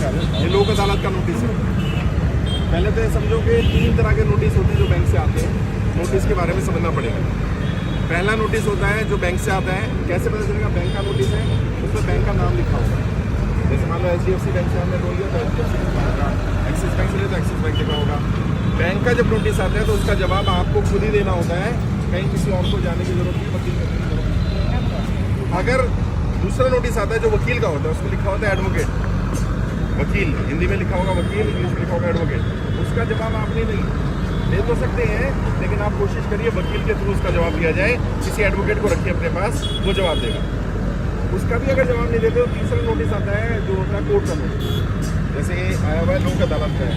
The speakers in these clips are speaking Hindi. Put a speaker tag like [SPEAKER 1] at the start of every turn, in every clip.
[SPEAKER 1] ये लोक अदालत का नोटिस है। पहले तो ये समझो कि 3 तरह के नोटिस होते हैं जो बैंक से आते हैं, नोटिस के बारे में समझना पड़ेगा। पहला नोटिस होता है जो बैंक से आता है, कैसे पता चलेगा बैंक का नोटिस है, उसमें बैंक का नाम लिखा होगा। जैसे मान लो HDFC बैंक से हमने लोन लिया तो HDFC लिखा होगा, एक्सिस बैंक से लिया तो एक्सिस बैंक लिखा होगा। बैंक का जब नोटिस आता है तो उसका जवाब आपको खुद ही देना होता है, कहीं किसी और को जाने की जरूरत नहीं, वकील की जरूरत नहीं। अगर दूसरा नोटिस आता है जो वकील का होता है, उसमें लिखा होता है एडवोकेट, वकील, हिंदी में लिखा होगा वकील, इंग्लिश में लिखा होगा एडवोकेट। उसका जवाब आपने नहीं दे तो सकते हैं, लेकिन आप कोशिश करिए वकील के थ्रू उसका जवाब दिया जाए, किसी एडवोकेट को रखिए अपने पास, वो जवाब देगा। उसका भी अगर जवाब नहीं देते तो तीसरा नोटिस आता है जो होता है कोर्ट का नोटिस। जैसे आया हुआ है लोक अदालत का है,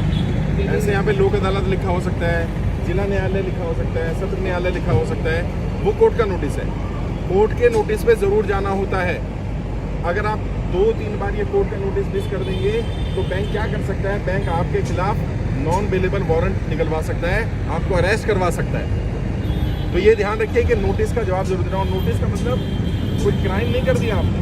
[SPEAKER 1] ऐसे यहाँ पे लोक अदालत लिखा हो सकता है, जिला न्यायालय लिखा हो सकता है, सत्र न्यायालय लिखा हो सकता है, वो कोर्ट का नोटिस है। कोर्ट के नोटिस पे ज़रूर जाना होता है। अगर आप 2-3 बार ये कोर्ट का नोटिस मिस कर देंगे तो बैंक क्या कर सकता है, बैंक आपके खिलाफ नॉन बेलेबल वारंट निकलवा सकता है, आपको अरेस्ट करवा सकता है। तो ये ध्यान रखिए कि नोटिस का जवाब जरूर देना। और नोटिस का मतलब कोई क्राइम नहीं कर दिया आपने,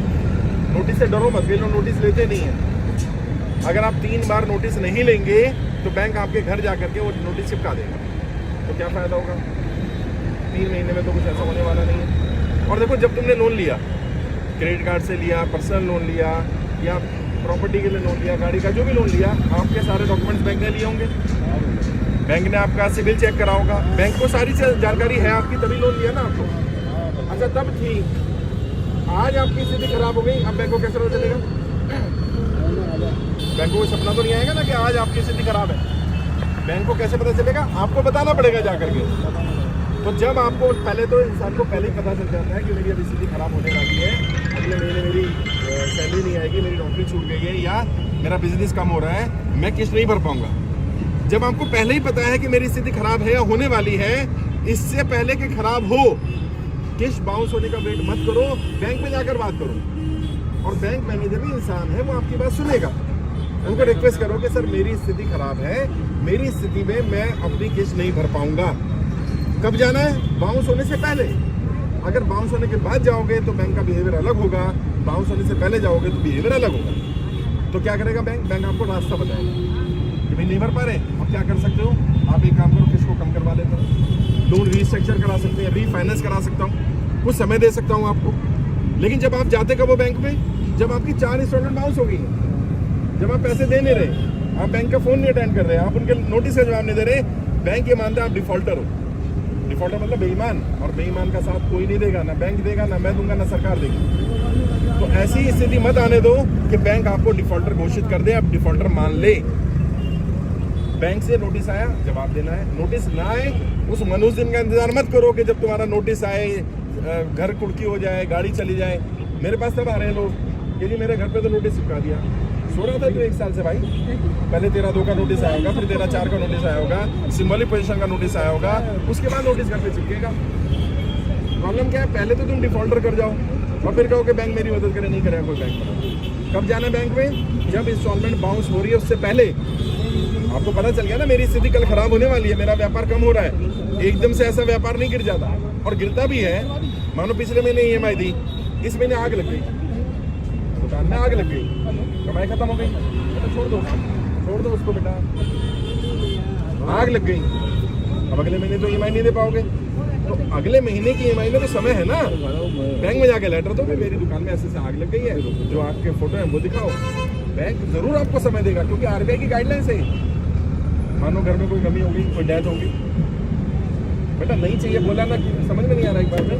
[SPEAKER 1] नोटिस से डरो मत, ये लोग नोटिस लेते नहीं हैं। अगर आप 3 बार नोटिस नहीं लेंगे तो बैंक आपके घर जा करके वो नोटिस चिपका देगा, तो क्या फ़ायदा होगा? 3 महीने में तो कुछ ऐसा होने वाला नहीं है। और देखो, जब तुमने लोन लिया, क्रेडिट कार्ड से लिया, पर्सनल लोन लिया या प्रॉपर्टी के लिए लोन लिया, गाड़ी का जो भी लोन लिया, आपके सारे डॉक्यूमेंट्स बैंक ने लिए होंगे, बैंक ने आपका सिविल चेक करा होगा, बैंक को सारी जानकारी है आपकी, तभी लोन लिया ना आपको। अच्छा, तब ठीक, आज आपकी स्थिति खराब हो गई, अब बैंक को कैसे पता चलेगा? बैंक को सपना तो नहीं आएगा ना कि आज आपकी स्थिति खराब है। बैंक को कैसे पता चलेगा? आपको बताना पड़ेगा जा करके। तो जब आपको पहले तो इंसान को पहले ही पता चल जाता है कि मेरी अभी स्थिति खराब होने वाली है, अगले महीने मेरी सैलरी नहीं आएगी, मेरी नौकरी छूट गई है, या मेरा बिजनेस कम हो रहा है, मैं किस्त नहीं भर पाऊंगा। जब आपको पहले ही पता है कि मेरी स्थिति खराब है या होने वाली है, इससे पहले कि खराब हो, किस्त बाउंस होने का वेट मत करो, बैंक में जाकर बात करो। और बैंक मैनेजर भी इंसान है, वो आपकी बात सुनेगा। उनको रिक्वेस्ट करो कि सर मेरी स्थिति खराब है, मेरी स्थिति में मैं अपनी किस्त नहीं भर पाऊंगा। कब जाना है? बाउंस होने से पहले। अगर बाउंस होने के बाद जाओगे तो बैंक का बिहेवियर अलग होगा, बाउंस होने से पहले जाओगे तो बिहेवियर अलग होगा। तो क्या करेगा बैंक? बैंक आपको रास्ता बताएगा कि भाई नहीं भर पा रहे, अब क्या कर सकते हो? आप एक काम करो, किस्त को कम करवा देते हो, लोन रीस्ट्रक्चर करा सकते हैं, रीफाइनेंस करा सकता हूँ, कुछ समय दे सकता हूँ आपको। लेकिन जब आप जाते कब हो बैंक में? जब आपकी 4 इंस्टॉलमेंट बाउंस हो गई है, जब आप पैसे दे नहीं रहे, आप बैंक का फोन नहीं अटेंड कर रहे, आप उनके नोटिस का जवाब नहीं दे रहे, बैंक ये मानता है आप डिफॉल्टर हो। डिफॉल्टर मतलब बेईमान, और बेईमान का साथ कोई नहीं देगा, ना बैंक देगा, ना मैं दूंगा, ना सरकार देगी। तो ऐसी स्थिति मत आने दो कि बैंक आपको डिफॉल्टर घोषित कर दे, आप डिफॉल्टर मान ले। बैंक से नोटिस आया, जवाब देना है। नोटिस ना आए, उस मनुष्य दिन का इंतजार मत करो कि जब तुम्हारा नोटिस आए, घर कुड़की हो जाए, गाड़ी चली जाए। मेरे पास तब आ रहे हैं लोग कि जी मेरे घर पे तो नोटिस चिपका दिया। सो रहा था तो 1 साल से भाई, पहले तेरा 2 का नोटिस आया होगा, फिर तेरा 4 का नोटिस आया होगा, सिंबॉलिक पोजीशन का नोटिस आया होगा, उसके बाद नोटिस घर पे चिपकेगा। प्रॉब्लम क्या है? पहले तो तुम डिफॉल्टर कर जाओ और फिर कहो कि बैंक मेरी मदद करे, नहीं करेगा कोई बैंक। कब जाना है बैंक में? जब इंस्टॉलमेंट बाउंस हो रही है उससे पहले। आपको पता चल गया ना मेरी स्थिति कल खराब होने वाली है, मेरा व्यापार कम हो रहा है, एकदम से ऐसा व्यापार नहीं गिर जाता, और गिरता भी है। मानो पिछले महीने EMI दी, इस महीने आग लग गई, दुकान में आग लग गई, कमाई खत्म हो गई, तो छोड़ दो उसको बेटा, आग लग गई। अब अगले महीने तो EMI नहीं दे पाओगे, तो अगले महीने की EMI में तो समय है ना, बैंक में जाके लेटर दो कि मेरी दुकान में ऐसे आग लग गई है, जो आपके फोटो है वो दिखाओ। बैंक जरूर आपको समय देगा, क्योंकि RBI की गाइडलाइंस है। मानो घर में कोई कमी होगी, कोई डेथ होगी, बेटा नहीं चाहिए बोला ना, समझ में नहीं आ रहा एक बार में।